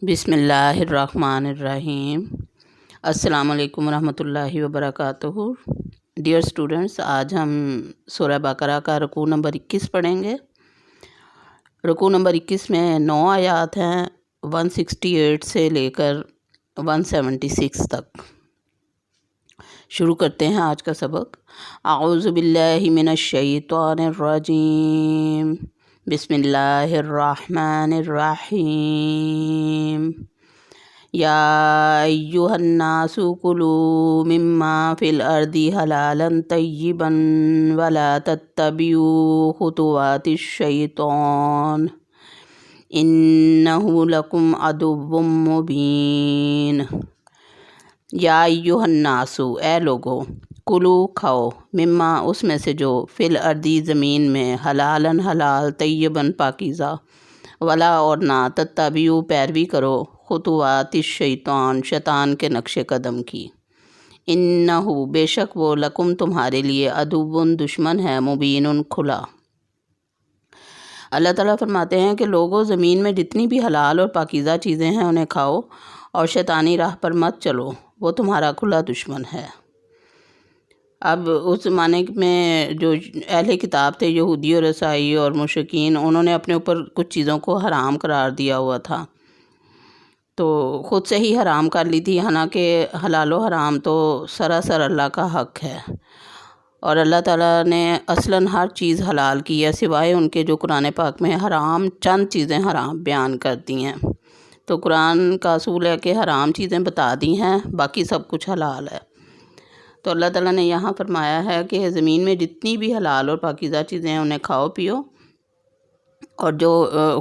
بسم اللہ الرحمن الرحیم۔ السلام علیکم ورحمۃ اللہ وبرکاتہ۔ ڈیئر اسٹوڈنٹس، آج ہم سورہ بقرہ کا رکوع نمبر 21 پڑھیں گے۔ رکوع نمبر 21 میں 9 آیات ہیں، 168 سے لے کر 176 تک۔ شروع کرتے ہیں آج کا سبق۔ اعوذ باللہ من الشیطان الرجیم، بسم اللہ الرحمن الرحیم۔ یا ایھا الناس کلوا مما فی الارض حلالا طیبا ولا تتبعوا خطوات الشیطان انہ لکم عدو مبین۔ یا ایھا الناس، اے لوگو، کلو کھاؤ، مما اس میں سے جو، فی الارض زمین میں، حلالن حلال، طیباً پاکیزہ، ولا اور نہ، تتبعوا پیروی کرو، خطوات الشیطان شیطان کے نقش قدم کی، انہ بے شک وہ، لکم تمہارے لیے، عدو دشمن ہے، مبین کھلا۔ اللہ تعالیٰ فرماتے ہیں کہ لوگوں، زمین میں جتنی بھی حلال اور پاکیزہ چیزیں ہیں انہیں کھاؤ اور شیطانی راہ پر مت چلو، وہ تمہارا کھلا دشمن ہے۔ اب اس زمانے میں جو اہل کتاب تھے، یہودی اور عیسائی اور مشرکین، انہوں نے اپنے اوپر کچھ چیزوں کو حرام قرار دیا ہوا تھا، تو خود سے ہی حرام کر لی تھی، حالانکہ حلال و حرام تو سراسر اللہ کا حق ہے، اور اللہ تعالیٰ نے اصلاً ہر چیز حلال کی ہے، سوائے ان کے جو قرآن پاک میں حرام چند چیزیں حرام بیان کرتی ہیں۔ تو قرآن کا اصول ہے کہ حرام چیزیں بتا دی ہیں، باقی سب کچھ حلال ہے۔ تو اللہ تعالیٰ نے یہاں فرمایا ہے کہ زمین میں جتنی بھی حلال اور پاکیزہ چیزیں ہیں انہیں کھاؤ پیو، اور جو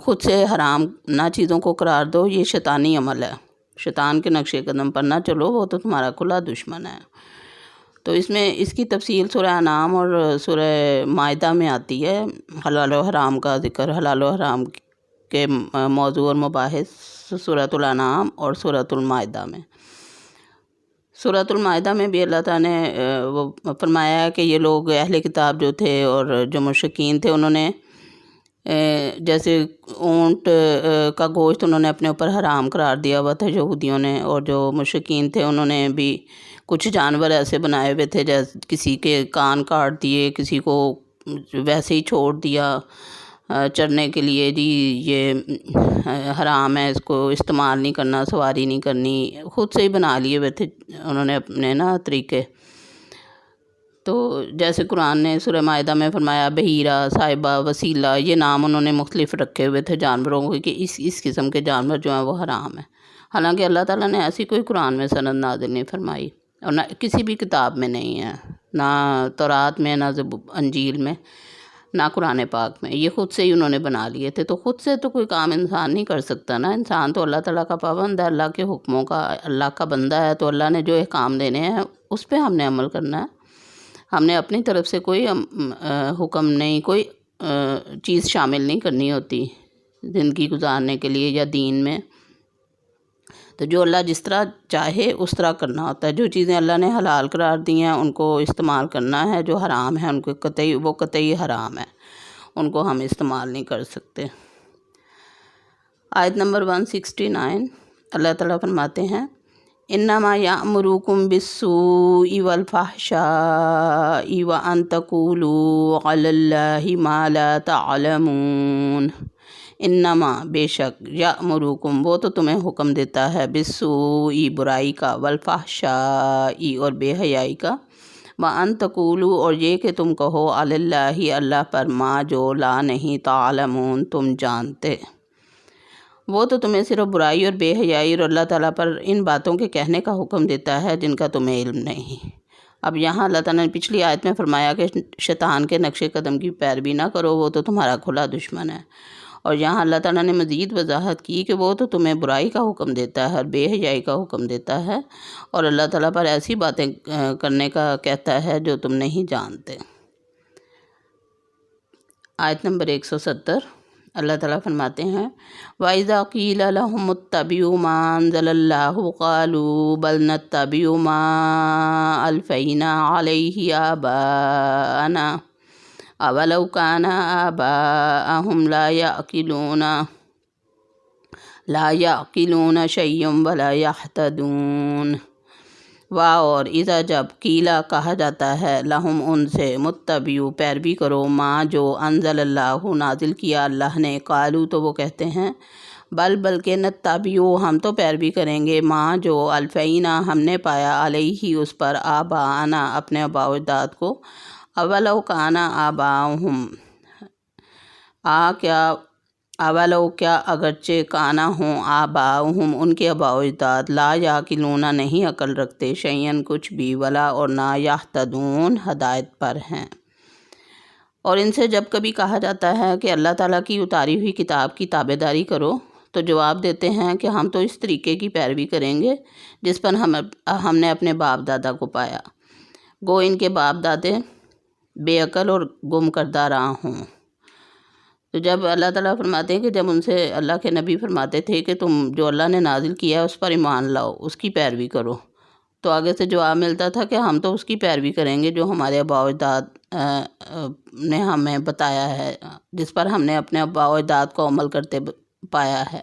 خود سے حرام نہ چیزوں کو قرار دو، یہ شیطانی عمل ہے، شیطان کے نقش قدم پر نہ چلو، وہ تو تمہارا کھلا دشمن ہے۔ تو اس میں اس کی تفصیل سورہ انعام اور سورہ مائدہ میں آتی ہے، حلال و حرام کا ذکر، حلال و حرام کے موضوع اور مباحث سورۃ الانعام اور سورۃ المائدہ میں۔ سورۃ المائدہ میں بھی اللہ تعالیٰ نے وہ فرمایا ہے کہ یہ لوگ اہل کتاب جو تھے اور جو مشرکین تھے، انہوں نے جیسے اونٹ کا گوشت انہوں نے اپنے اوپر حرام قرار دیا ہوا تھا یہودیوں نے، اور جو مشرکین تھے انہوں نے بھی کچھ جانور ایسے بنائے ہوئے تھے، جیسے کسی کے کان کاٹ دیے، کسی کو ویسے ہی چھوڑ دیا چرنے کے لیے، جی یہ حرام ہے، اس کو استعمال نہیں کرنا، سواری نہیں کرنی، خود سے ہی بنا لیے ہوئے تھے انہوں نے اپنے طریقے۔ تو جیسے قرآن نے سورہ مائدہ میں فرمایا، بحیرہ، صائبہ، وسیلہ، یہ نام انہوں نے مختلف رکھے ہوئے تھے جانوروں کو کہ اس قسم کے جانور جو ہیں وہ حرام ہیں، حالانکہ اللہ تعالیٰ نے ایسی کوئی قرآن میں سند نازل نہیں فرمائی، اور نہ کسی بھی کتاب میں نہیں ہے، نہ تورات میں، نہ انجیل میں، نہ قرآن پاک میں، یہ خود سے ہی انہوں نے بنا لیے تھے۔ تو خود سے تو کوئی کام انسان نہیں کر سکتا نا، انسان تو اللہ تعالیٰ کا پابند ہے، اللہ کے حکموں کا، اللہ کا بندہ ہے، تو اللہ نے جو احکام دینے ہیں اس پہ ہم نے عمل کرنا ہے، ہم نے اپنی طرف سے کوئی حکم نہیں، کوئی چیز شامل نہیں کرنی ہوتی زندگی گزارنے کے لیے یا دین میں۔ تو جو اللہ جس طرح چاہے اس طرح کرنا ہوتا ہے، جو چیزیں اللہ نے حلال قرار دی ہیں ان کو استعمال کرنا ہے، جو حرام ہیں ان کو قطعی حرام ہے، ان کو ہم استعمال نہیں کر سکتے۔ آیت نمبر 169، اللہ تعالیٰ فرماتے ہیں، انما یأمرکم بالسوء والفحشاء وان تقولوا علی اللہ ما لا تعلمون۔ انما بے شک، یأمرکم وہ تو تمہیں حکم دیتا ہے، بالسوء برائی کا، والفحشاء اور بے حیائی کا، وان تقولوا اور یہ کہ تم کہو، علی اللہ اللہ پر، ما جو، لا نہیں، تعلمون تم جانتے، وہ تو تمہیں صرف برائی اور بے حیائی اور اللہ تعالیٰ پر ان باتوں کے کہنے کا حکم دیتا ہے جن کا تمہیں علم نہیں۔ اب یہاں اللہ تعالیٰ نے پچھلی آیت میں فرمایا کہ شیطان کے نقش قدم کی پیروی نہ کرو، وہ تو تمہارا کھلا دشمن ہے، اور یہاں اللہ تعالیٰ نے مزید وضاحت کی کہ وہ تو تمہیں برائی کا حکم دیتا ہے اور بے حیائی کا حکم دیتا ہے، اور اللہ تعالیٰ پر ایسی باتیں کرنے کا کہتا ہے جو تم نہیں جانتے۔ آیت نمبر 170، اللہ تعالیٰ فرماتے ہیں، وَإِذَا قِيلَ لَهُمُ اتَّبِعُوا مَا أَنزَلَ اللَّهُ قَالُوا بَلْ نَتَّبِعُ مَا أَلْفَيْنَا عَلَيْهِ آبَاءَنَا أَوَلَوْ كَانَ آبَاؤُهُمْ لَا يَعْقِلُونَ۔ لا یعقلون شیئا ولا یہتدون۔ اور اذا جب قیلا کہا جاتا ہے لہم ان سے متبعو پیروی کرو ما جو انزل اللہ نازل کیا اللہ نے، قالو تو وہ کہتے ہیں بلکہ نتبعو ہم تو پیروی کریں گے ما جو الفینا ہم نے پایا علیہ اس پر آباءنا اپنے آباء و اجداد کو، اولو کانا آباؤہم اولو کیا اگرچہ کانا ہوں آباؤہم ان کے آباء و اجداد، لا یعقلون نہیں عقل رکھتے، شیئن کچھ بھی، ولا اور نہ یہتدون ہدایت پر ہیں۔ اور ان سے جب کبھی کہا جاتا ہے کہ اللہ تعالیٰ کی اتاری ہوئی کتاب کی تابعداری کرو تو جواب دیتے ہیں کہ ہم تو اس طریقے کی پیروی کریں گے جس پر ہم نے اپنے باپ دادا کو پایا، گو ان کے باپ دادے بے عقل اور گم کردہ رہا ہوں۔ تو جب اللہ تعالیٰ فرماتے ہیں کہ جب ان سے اللہ کے نبی فرماتے تھے کہ تم جو اللہ نے نازل کیا ہے اس پر ایمان لاؤ، اس کی پیروی کرو، تو آگے سے جواب ملتا تھا کہ ہم تو اس کی پیروی کریں گے جو ہمارے آباء و اجداد نے ہمیں بتایا ہے، جس پر ہم نے اپنے آباء و اجداد کو عمل کرتے پایا ہے۔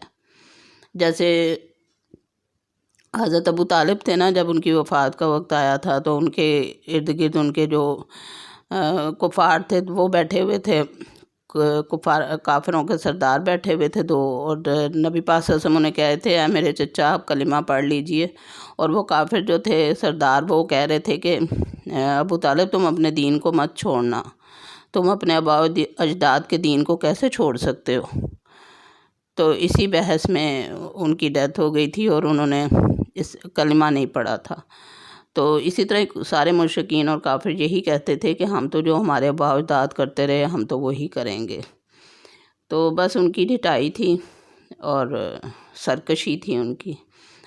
جیسے حضرت ابو طالب تھے نا، جب ان کی وفات کا وقت آیا تھا تو ان کے ارد گرد ان کے جو کفار تھے وہ بیٹھے ہوئے تھے، کافروں کے سردار بیٹھے ہوئے تھے دو، اور نبی پاک صلی اللہ علیہ وسلم انہیں کہہ رہے تھے اے میرے چچا آپ کلمہ پڑھ لیجئے، اور وہ کافر جو تھے سردار وہ کہہ رہے تھے کہ ابو طالب تم اپنے دین کو مت چھوڑنا، تم اپنے آباء و اجداد کے دین کو کیسے چھوڑ سکتے ہو؟ تو اسی بحث میں ان کی ڈیتھ ہو گئی تھی اور انہوں نے اس کلمہ نہیں پڑھا تھا۔ تو اسی طرح سارے مشرکین اور کافر یہی کہتے تھے کہ ہم تو جو ہمارے آباء و اجداد کرتے رہے ہم تو وہی کریں گے۔ تو بس ان کی ڈھٹائی تھی اور سرکشی تھی ان کی۔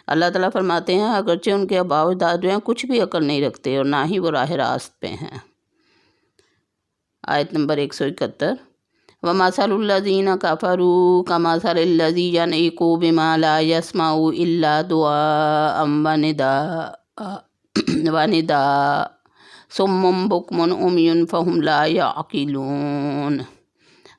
اللہ تعالیٰ فرماتے ہیں اگرچہ ان کے آباء و اجداد جو ہیں کچھ بھی عقل نہیں رکھتے اور نہ ہی وہ راہ راست پہ ہیں۔ آیت نمبر 171 وَمَثَلُ الَّذِينَ كَفَرُوا كَمَثَلِ الَّذِي يَنْعِقُ بِمَا لَا يَسْمَعُ إِلَّا دُعَاءً وَنِدَاءً صُمٌّ بُكْمٌ عُمْيٌ فَهُمْ لَا يَعْقِلُونَ۔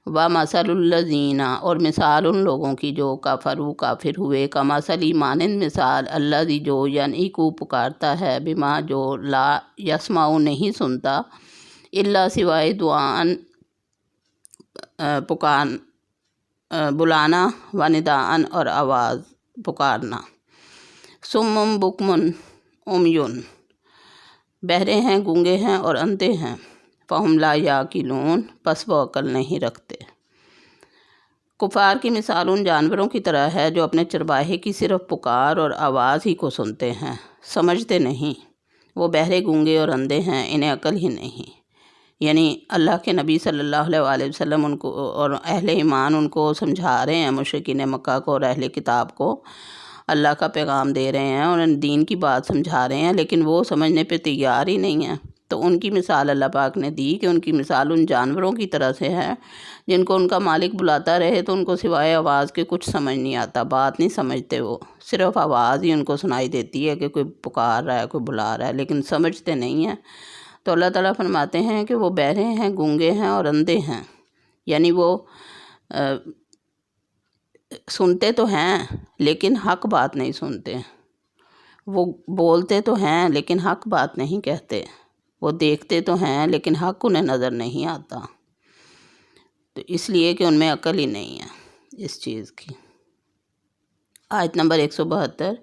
وَمَثَلُ الَّذِينَ اور مثال ان لوگوں کی جو کفروا کافر ہوئے، کمثلی مانند مثال الذی جو ینعق پکارتا ہے، بما جو لا یسمع نہیں سنتا، الا سوائے دعاءً بلانا، ونداءً اور آواز پکارنا، صم بکم عمیٌ بہرے ہیں، گونگے ہیں اور اندھے ہیں، فہم لا یعقلون پس وہ عقل نہیں رکھتے۔ کفار کی مثال ان جانوروں کی طرح ہے جو اپنے چرواہے کی صرف پکار اور آواز ہی کو سنتے ہیں، سمجھتے نہیں۔ وہ بہرے، گونگے اور اندھے ہیں، انہیں عقل ہی نہیں۔ یعنی اللہ کے نبی صلی اللہ علیہ وآلہ وسلم ان کو اور اہل ایمان ان کو سمجھا رہے ہیں، مشرکین مکہ کو اور اہل کتاب کو اللہ کا پیغام دے رہے ہیں اور دین کی بات سمجھا رہے ہیں، لیکن وہ سمجھنے پہ تیار ہی نہیں ہیں۔ تو ان کی مثال اللہ پاک نے دی کہ ان کی مثال ان جانوروں کی طرح سے ہے جن کو ان کا مالک بلاتا رہے تو ان کو سوائے آواز کے کچھ سمجھ نہیں آتا، بات نہیں سمجھتے، وہ صرف آواز ہی ان کو سنائی دیتی ہے کہ کوئی پکار رہا ہے، کوئی بلا رہا ہے، لیکن سمجھتے نہیں ہیں۔ تو اللہ تعالیٰ فرماتے ہیں کہ وہ بہرے ہیں، گونگے ہیں اور اندھے ہیں، یعنی وہ سنتے تو ہیں لیکن حق بات نہیں سنتے، وہ بولتے تو ہیں لیکن حق بات نہیں کہتے، وہ دیکھتے تو ہیں لیکن حق انہیں نظر نہیں آتا، تو اس لیے کہ ان میں عقل ہی نہیں ہے اس چیز کی۔ آیت نمبر 172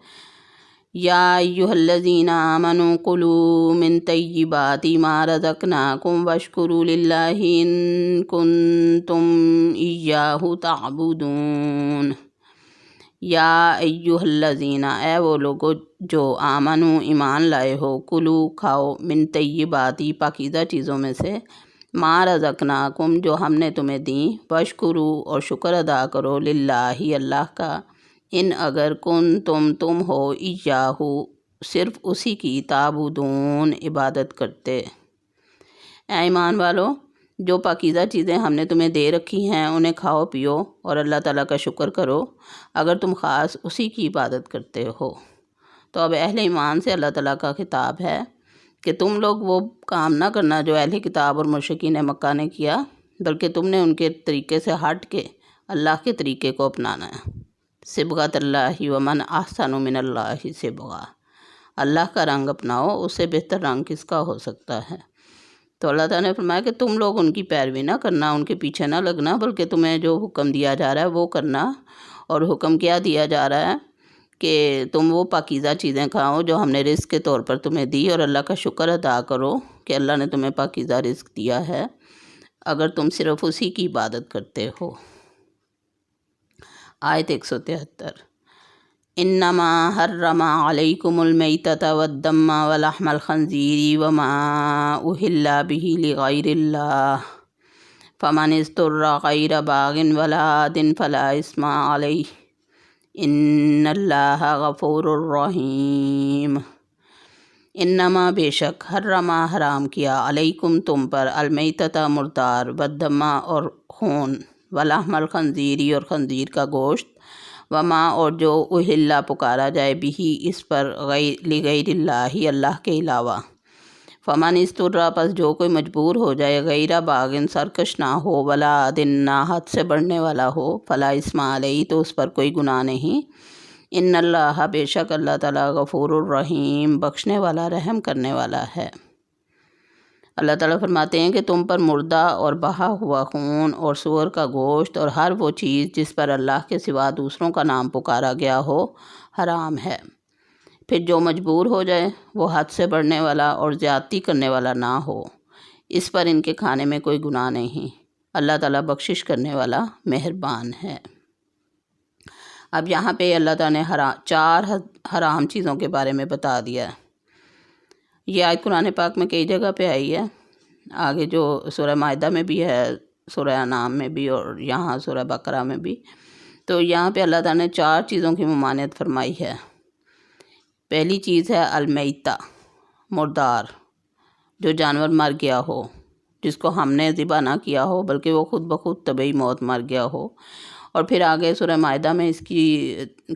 یا ایھا الذین آمنوا کلوا من طیبات ما رزقناکم واشکروا للہ ان کنتم ایاہ تعبدون۔ یا ایھا الذین اے وہ لوگو جو آمنوا ایمان لائے ہو، کلو کھاؤ، من طیباتی پاکیزہ چیزوں میں سے، ما رزقناکم جو ہم نے تمہیں دیں، واشکروا اور شکر ادا کرو، للہ اللہ کا، ان اگر تم ہو، ایاہ صرف اسی کی، تعبدون عبادت کرتے۔ اے ایمان والو، جو پاکیزہ چیزیں ہم نے تمہیں دے رکھی ہیں انہیں کھاؤ پیو اور اللہ تعالیٰ کا شکر کرو اگر تم خاص اسی کی عبادت کرتے ہو۔ تو اب اہل ایمان سے اللہ تعالیٰ کا خطاب ہے کہ تم لوگ وہ کام نہ کرنا جو اہل کتاب اور مشرکین مکہ نے کیا، بلکہ تم نے ان کے طریقے سے ہٹ کے اللہ کے طریقے کو اپنانا ہے۔ صبغۃ اللہ ومن احسن من اللہ صبغہ، اللہ کا رنگ اپناؤ، اس سے بہتر رنگ کس کا ہو سکتا ہے۔ تو اللہ تعالیٰ نے فرمایا کہ تم لوگ ان کی پیروی نہ کرنا، ان کے پیچھے نہ لگنا، بلکہ تمہیں جو حکم دیا جا رہا ہے وہ کرنا۔ اور حکم کیا دیا جا رہا ہے کہ تم وہ پاکیزہ چیزیں کھاؤ جو ہم نے رزق کے طور پر تمہیں دی، اور اللہ کا شکر ادا کرو کہ اللہ نے تمہیں پاکیزہ رزق دیا ہے، اگر تم صرف اسی کی عبادت کرتے ہو۔ آیت 173، انما حرم علیکم المیتۃ والدم ولحم الخنزیر وما اہل بہ لغیر اللہ فمن اضطر غیر باغ ولا عاد فلا اثم علیہ ان اللہ غفور الرحیم۔ انما بے شک، حرم حرام کیا، علیکم تم پر، المیتۃ مردار، والدم اور خون، ولحم الخنزیر اور خنزیر کا گوشت، وما اور جو اہلا پکارا جائے بھی اس پر، لغیر اللہ اللہ کے علاوہ، فمن اضطر پس جو کوئی مجبور ہو جائے، غیر باغن سرکش نہ ہو، ولا عادن نہ حد سے بڑھنے والا ہو، فلا اثم علیہ تو اس پر کوئی گناہ نہیں، ان اللہ بے شک اللہ تعالیٰ غفور الرحیم بخشنے والا رحم کرنے والا ہے۔ اللہ تعالیٰ فرماتے ہیں کہ تم پر مردہ اور بہا ہوا خون اور سور کا گوشت اور ہر وہ چیز جس پر اللہ کے سوا دوسروں کا نام پکارا گیا ہو حرام ہے۔ پھر جو مجبور ہو جائے وہ حد سے بڑھنے والا اور زیادتی کرنے والا نہ ہو، اس پر ان کے کھانے میں کوئی گناہ نہیں، اللہ تعالیٰ بخشش کرنے والا مہربان ہے۔ اب یہاں پہ اللہ تعالیٰ نے 4 حرام چیزوں کے بارے میں بتا دیا ہے۔ یہ آیت قرآن پاک میں کئی جگہ پہ آئی ہے، آگے جو سورہ مائدہ میں بھی ہے، سورہ انعام میں بھی، اور یہاں سورہ بقرہ میں بھی۔ تو یہاں پہ اللہ تعالیٰ نے 4 چیزوں کی ممانعت فرمائی ہے۔ پہلی چیز ہے المیتہ، مردار، جو جانور مر گیا ہو، جس کو ہم نے ذبح نہ کیا ہو بلکہ وہ خود بخود طبعی موت مر گیا ہو۔ اور پھر آگے سورہ مائدہ میں اس کی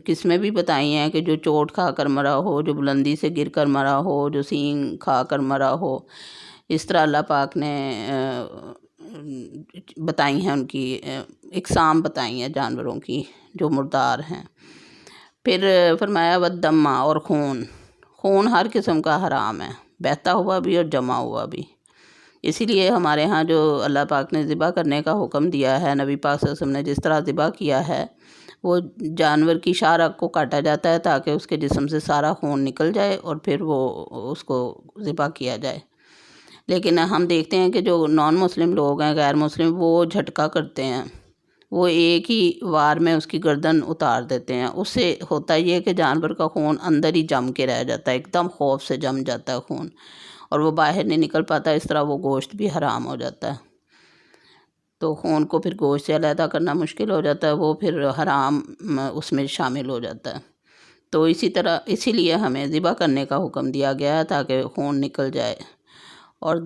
قسمیں بھی بتائی ہیں کہ جو چوٹ کھا کر مرا ہو، جو بلندی سے گر کر مرا ہو، جو سینگ کھا کر مرا ہو، اس طرح اللہ پاک نے بتائی ہیں، ان کی اقسام بتائی ہیں جانوروں کی جو مردار ہیں۔ پھر فرمایا والدم اور خون ہر قسم کا حرام ہے، بہتا ہوا بھی اور جمع ہوا بھی۔ اسی لیے ہمارے ہاں جو اللہ پاک نے ذبح کرنے کا حکم دیا ہے، نبی پاک صلی اللہ علیہ وسلم نے جس طرح ذبح کیا ہے، وہ جانور کی شارک کو کاٹا جاتا ہے تاکہ اس کے جسم سے سارا خون نکل جائے اور پھر وہ اس کو ذبح کیا جائے۔ لیکن ہم دیکھتے ہیں کہ جو نان مسلم لوگ ہیں، غیر مسلم، وہ جھٹکا کرتے ہیں، وہ ایک ہی وار میں اس کی گردن اتار دیتے ہیں۔ اس سے ہوتا یہ کہ جانور کا خون اندر ہی جم کے رہ جاتا ہے، ایک دم خوف سے جم جاتا ہے خون، اور وہ باہر نہیں نکل پاتا، اس طرح وہ گوشت بھی حرام ہو جاتا ہے۔ تو خون کو پھر گوشت سے علیحدہ کرنا مشکل ہو جاتا ہے، وہ پھر حرام اس میں شامل ہو جاتا ہے۔ تو اسی لیے ہمیں ذبح کرنے کا حکم دیا گیا ہے تاکہ خون نکل جائے۔ اور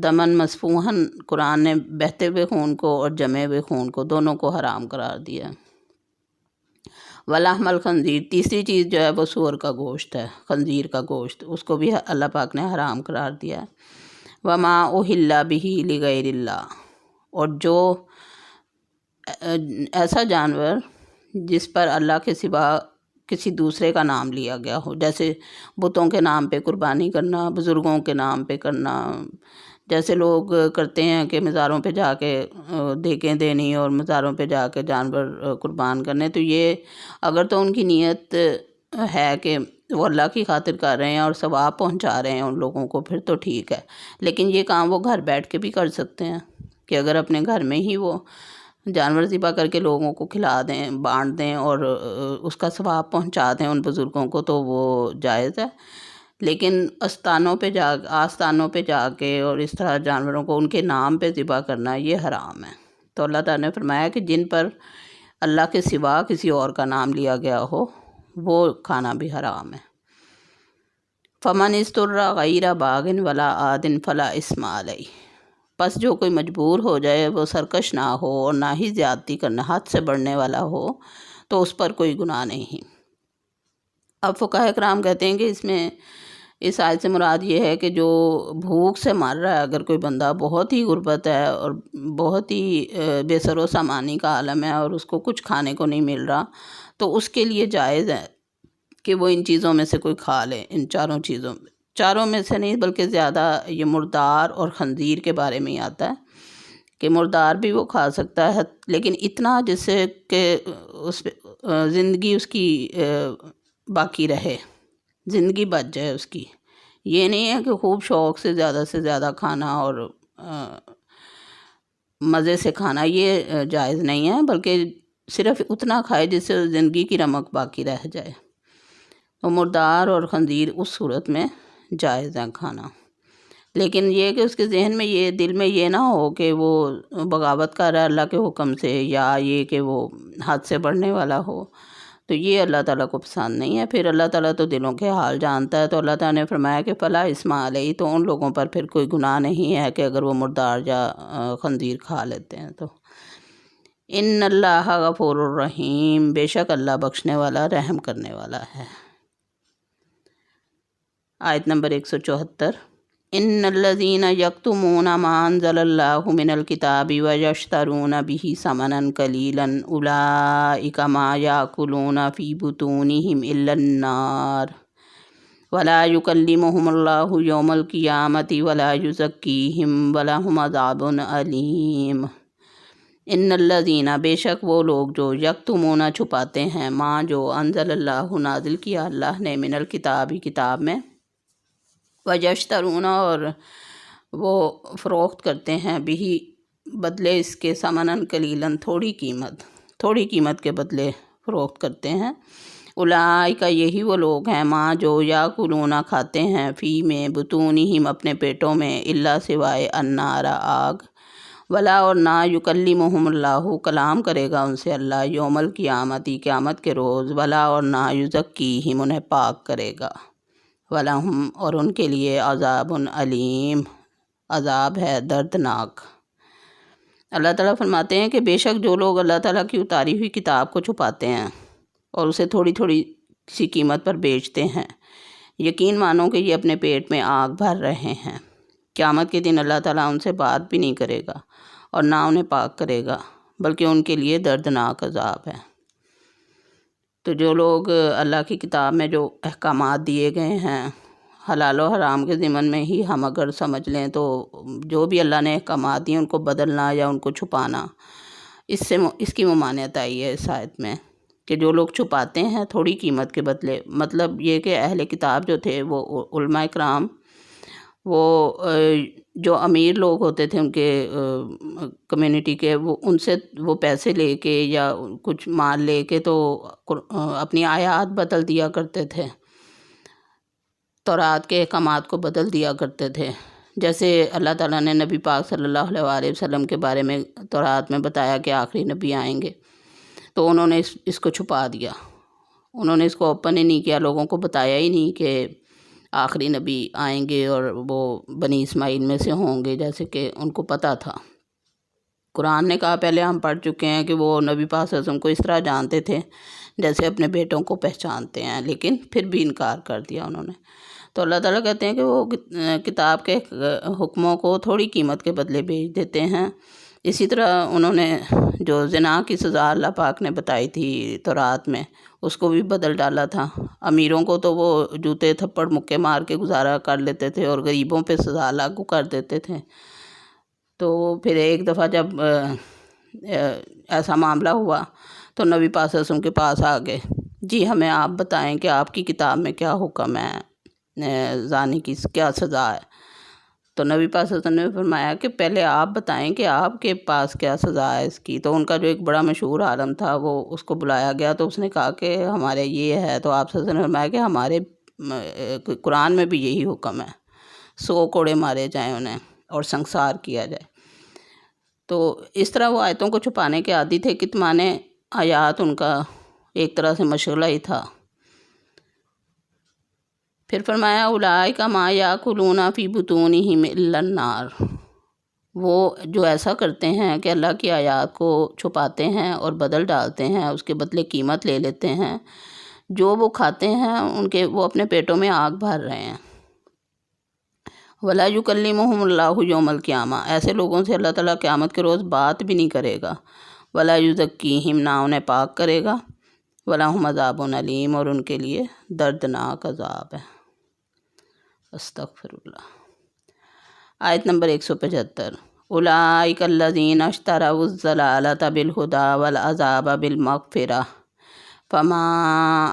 دمن مسفوحن، قرآن نے بہتے ہوئے خون کو اور جمے ہوئے خون کو دونوں کو حرام قرار دیا۔ ولحم الخنزیر، تیسری چیز جو ہے وہ سور کا گوشت ہے، خنزیر کا گوشت، اس کو بھی اللہ پاک نے حرام قرار دیا ہے۔ وما اہل بہ لغیر اللہ، اور جو ایسا جانور جس پر اللہ کے سوا کسی دوسرے کا نام لیا گیا ہو، جیسے بتوں کے نام پہ قربانی کرنا، بزرگوں کے نام پہ کرنا، جیسے لوگ کرتے ہیں کہ مزاروں پہ جا کے دیگیں دینی اور مزاروں پہ جا کے جانور قربان کرنے، تو یہ اگر تو ان کی نیت ہے کہ وہ اللہ کی خاطر کر رہے ہیں اور ثواب پہنچا رہے ہیں ان لوگوں کو، پھر تو ٹھیک ہے۔ لیکن یہ کام وہ گھر بیٹھ کے بھی کر سکتے ہیں کہ اگر اپنے گھر میں ہی وہ جانور ذبح کر کے لوگوں کو کھلا دیں، بانٹ دیں اور اس کا ثواب پہنچا دیں ان بزرگوں کو، تو وہ جائز ہے۔ لیکن آستانوں پہ جا کے اور اس طرح جانوروں کو ان کے نام پہ ذبح کرنا یہ حرام ہے۔ تو اللہ تعالیٰ نے فرمایا کہ جن پر اللہ کے سوا کسی اور کا نام لیا گیا ہو وہ کھانا بھی حرام ہے۔ فمن اضطر غیر باغ ولا عاد فلا اثم علیہ، پس جو کوئی مجبور ہو جائے وہ سرکش نہ ہو اور نہ ہی زیادتی کرنا حد سے بڑھنے والا ہو، تو اس پر کوئی گناہ نہیں۔ اب فقہاء کرام کہتے ہیں کہ اس آیت سے مراد یہ ہے کہ جو بھوک سے مر رہا ہے اگر کوئی بندہ، بہت ہی غربت ہے اور بہت ہی بے سر و سامانی کا عالم ہے اور اس کو کچھ کھانے کو نہیں مل رہا، تو اس کے لیے جائز ہے کہ وہ ان چیزوں میں سے کوئی کھا لے، ان چاروں میں سے نہیں بلکہ زیادہ یہ مردار اور خنزیر کے بارے میں ہی آتا ہے کہ مردار بھی وہ کھا سکتا ہے، لیکن اتنا جس سے کہ اس پہ زندگی اس کی باقی رہے، زندگی بچ جائے اس کی۔ یہ نہیں ہے کہ خوب شوق سے زیادہ کھانا اور مزے سے کھانا، یہ جائز نہیں ہے، بلکہ صرف اتنا کھائے جس سے زندگی کی رمق باقی رہ جائے۔ تو مردار اور خنزیر اس صورت میں جائز ہے کھانا، لیکن یہ کہ اس کے ذہن میں یہ، دل میں یہ نہ ہو کہ وہ بغاوت کر رہا ہے اللہ کے حکم سے، یا یہ کہ وہ حد سے بڑھنے والا ہو، تو یہ اللہ تعالیٰ کو پسند نہیں ہے۔ پھر اللہ تعالیٰ تو دلوں کے حال جانتا ہے، تو اللہ تعالیٰ نے فرمایا کہ فلا اسم علیہ، تو ان لوگوں پر پھر کوئی گناہ نہیں ہے کہ اگر وہ مردار یا خنزیر کھا لیتے ہیں تو۔ ان اللہ غفور الرحیم، بے شک اللہ بخشنے والا رحم کرنے والا ہے۔ آیت نمبر 174، ان الذین یکتمون ما انزل اللہ من الکتاب ویشترون بہ ثمنا قلیلا اولئک ما یاکلون فی بطونہم الا النار ولا یکلمہم اللہ یوم القیامۃ ولا یزکیہم ولہم عذاب علیم۔ ان الذین، بے شک وہ لوگ جو یکتمون چھپاتے ہیں، ما جو انزل اللہ نازل کیا اللہ نے، من الکتاب کتاب میں، ویشترون اور وہ فروخت کرتے ہیں، بھی بدلے اس کے، ثمناً قلیلاً تھوڑی قیمت کے بدلے فروخت کرتے ہیں۔ اولئک، یہی وہ لوگ ہیں، ماں جو یاکلون کھاتے ہیں، فی میں، بطونہم اپنے پیٹوں میں، الا سوائے، النار آگ، ولا اور نہ، یکلمہم اللہ کلام کرے گا ان سے اللہ، یوم القیامت قیامت کے روز، ولا اور نہ، یزکیہم انہیں پاک کرے گا، وَلَهُمْ اور ان کے لیے، عذاب علیم، عذاب ہے دردناک۔ اللہ تعالیٰ فرماتے ہیں کہ بے شک جو لوگ اللہ تعالیٰ کی اتاری ہوئی کتاب کو چھپاتے ہیں اور اسے تھوڑی سی قیمت پر بیچتے ہیں، یقین مانو کہ یہ اپنے پیٹ میں آگ بھر رہے ہیں۔ قیامت کے دن اللہ تعالیٰ ان سے بات بھی نہیں کرے گا اور نہ انہیں پاک کرے گا، بلکہ ان کے لیے دردناک عذاب ہے۔ تو جو لوگ اللہ کی کتاب میں جو احکامات دیے گئے ہیں حلال و حرام کے ضمن میں ہی ہم اگر سمجھ لیں، تو جو بھی اللہ نے احکامات دیے ان کو بدلنا یا ان کو چھپانا، اس کی ممانعت آئی ہے اس آیت میں، کہ جو لوگ چھپاتے ہیں تھوڑی قیمت کے بدلے، مطلب یہ کہ اہل کتاب جو تھے وہ علماء کرام، وہ جو امیر لوگ ہوتے تھے ان کے کمیونٹی کے، وہ ان سے وہ پیسے لے کے یا کچھ مال لے کے تو اپنی آیات بدل دیا کرتے تھے، تورات کے احکامات کو بدل دیا کرتے تھے۔ جیسے اللہ تعالیٰ نے نبی پاک صلی اللہ علیہ وسلم کے بارے میں تورات میں بتایا کہ آخری نبی آئیں گے، تو انہوں نے اس کو چھپا دیا، انہوں نے اس کو اوپن ہی نہیں کیا، لوگوں کو بتایا ہی نہیں کہ آخری نبی آئیں گے اور وہ بنی اسماعیل میں سے ہوں گے، جیسے کہ ان کو پتہ تھا۔ قرآن نے کہا، پہلے ہم پڑھ چکے ہیں کہ وہ نبی پاک صلی اللہ علیہ وسلم کو اس طرح جانتے تھے جیسے اپنے بیٹوں کو پہچانتے ہیں، لیکن پھر بھی انکار کر دیا انہوں نے۔ تو اللہ تعالیٰ کہتے ہیں کہ وہ کتاب کے حکموں کو تھوڑی قیمت کے بدلے بیچ دیتے ہیں۔ اسی طرح انہوں نے جو زنا کی سزا اللہ پاک نے بتائی تھی تورات میں، اس کو بھی بدل ڈالا تھا۔ امیروں کو تو وہ جوتے تھپڑ مکے مار کے گزارا کر لیتے تھے اور غریبوں پہ سزا لاگو کر دیتے تھے۔ تو پھر ایک دفعہ جب ایسا معاملہ ہوا تو نبی پاک صلی اللہ علیہ وسلم کے پاس آ گئے، جی ہمیں آپ بتائیں کہ آپ کی کتاب میں کیا حکم ہے، زانی کی کیا سزا ہے۔ تو نبی پاک صلی اللہ علیہ وسلم نے فرمایا کہ پہلے آپ بتائیں کہ آپ کے پاس کیا سزا ہے اس کی۔ تو ان کا جو ایک بڑا مشہور عالم تھا وہ اس کو بلایا گیا، تو اس نے کہا کہ ہمارے یہ ہے، تو آپ صلی اللہ علیہ وسلم نے فرمایا کہ ہمارے قرآن میں بھی یہی حکم ہے، 100 کوڑے مارے جائیں انہیں اور سنگسار کیا جائے۔ تو اس طرح وہ آیتوں کو چھپانے کے عادی تھے، کتمان آیات ان کا ایک طرح سے مشغلہ ہی تھا۔ پھر فرمایا اولئک ما یاکلون فی بطونہم الا النار، وہ جو ایسا کرتے ہیں کہ اللہ کی آیات کو چھپاتے ہیں اور بدل ڈالتے ہیں، اس کے بدلے قیمت لے لیتے ہیں، جو وہ کھاتے ہیں وہ اپنے پیٹوں میں آگ بھر رہے ہیں۔ ولا یکلمہم اللہ یوم القیامہ، ایسے لوگوں سے اللہ تعالیٰ قیامت کے روز بات بھی نہیں کرے گا۔ ولا یزکیہم، نہ انہیں پاک کرے گا۔ وَلَهُمْ عَذَابٌ علیم، اور ان کے لیے دردناک عذاب ہے۔ استغفر اللہ۔ آیت نمبر 175۔ اولئک الذین اشتروا الضلالۃ بالہدی والعذاب بالمغفرہ فما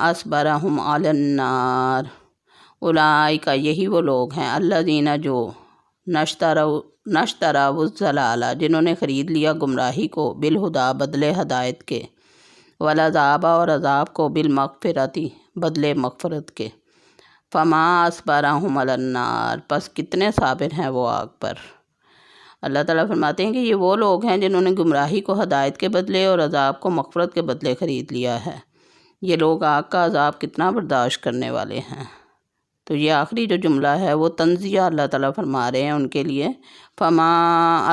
اصبرہم علی النار۔ اولئک، یہی وہ لوگ ہیں، الذین جو نشتروا الضلالہ، جنہوں نے خرید لیا گمراہی کو، بالہدی بدلے ہدایت کے، والعذاب اور عذاب کو، بالمغفرۃ بدلے مغفرت کے، فما اصبرہم علی النار، پس کتنے صابر ہیں وہ آگ پر۔ اللہ تعالیٰ فرماتے ہیں کہ یہ وہ لوگ ہیں جنہوں نے گمراہی کو ہدایت کے بدلے اور عذاب کو مغفرت کے بدلے خرید لیا ہے۔ یہ لوگ آگ کا عذاب کتنا برداشت کرنے والے ہیں۔ تو یہ آخری جو جملہ ہے وہ تنزیہ اللہ تعالیٰ فرما رہے ہیں ان کے لیے، فما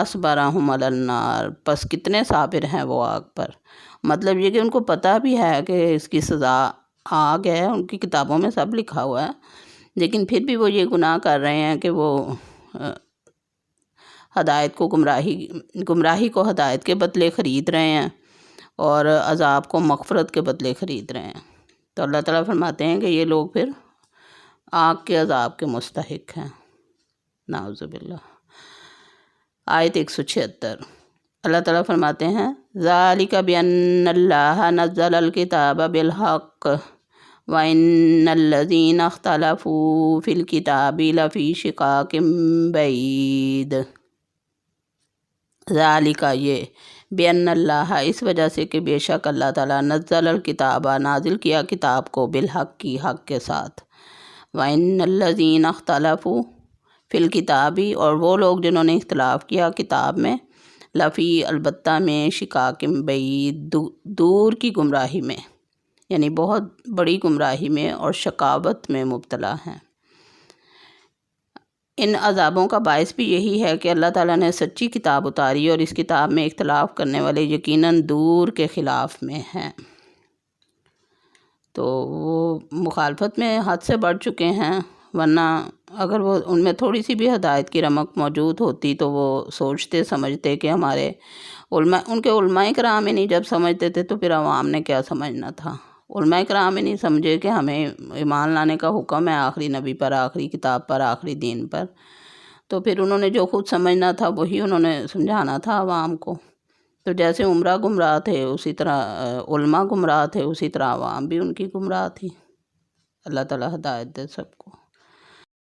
اصبرہم علی النار، پس کتنے صابر ہیں وہ آگ پر۔ مطلب یہ کہ ان کو پتہ بھی ہے کہ اس کی سزا آگ ہے، ان کی کتابوں میں سب لکھا ہوا ہے، لیکن پھر بھی وہ یہ گناہ کر رہے ہیں کہ وہ ہدایت کو گمراہی کو ہدایت کے بدلے خرید رہے ہیں اور عذاب کو مغفرت کے بدلے خرید رہے ہیں۔ تو اللہ تعالیٰ فرماتے ہیں کہ یہ لوگ پھر آگ کے عذاب کے مستحق ہیں، نعوذ باللہ۔ آیت 176۔ اللہ تعالیٰ فرماتے ہیں ذالک بأن اللہ نزل الکتاب بالحق وَإِنَّ الَّذِينَ اخْتَلَفُوا فِي الْكِتَابِ لَفِي شِقَاقٍ بَعِيدٍ۔ ذالک، یہ، بأن اللہ، اس وجہ سے کہ بے شک اللہ تعالیٰ، نزل الکتاب، نازل کیا کتاب کو، بالحق کی، حق کے ساتھ، وَإِنَّ الَّذِينَ اخْتَلَفُوا فِي الْكِتَابِ، اور وہ لوگ جنہوں نے اختلاف کیا کتاب میں، لفی، البتہ میں، شقاق بعید، دور کی گمراہی میں، یعنی بہت بڑی گمراہی میں اور شقاوت میں مبتلا ہیں۔ ان عذابوں کا باعث بھی یہی ہے کہ اللہ تعالیٰ نے سچی کتاب اتاری اور اس کتاب میں اختلاف کرنے والے یقیناً دور کے خلاف میں ہیں، تو وہ مخالفت میں حد سے بڑھ چکے ہیں، ورنہ اگر وہ ان میں تھوڑی سی بھی ہدایت کی رمق موجود ہوتی تو وہ سوچتے سمجھتے کہ ہمارے علماء، ان کے علماء کرام ہی نہیں جب سمجھتے تھے تو پھر عوام نے کیا سمجھنا تھا۔ علماء کرام ہی نہیں سمجھے کہ ہمیں ایمان لانے کا حکم ہے آخری نبی پر، آخری کتاب پر، آخری دین پر، تو پھر انہوں نے جو خود سمجھنا تھا وہی انہوں نے سمجھانا تھا عوام کو۔ تو جیسے عمرہ گمراہ تھے اسی طرح علماء گمراہ تھے، اسی طرح عوام بھی ان کی گمراہ تھی۔ اللہ تعالیٰ ہدایت دے سب کو۔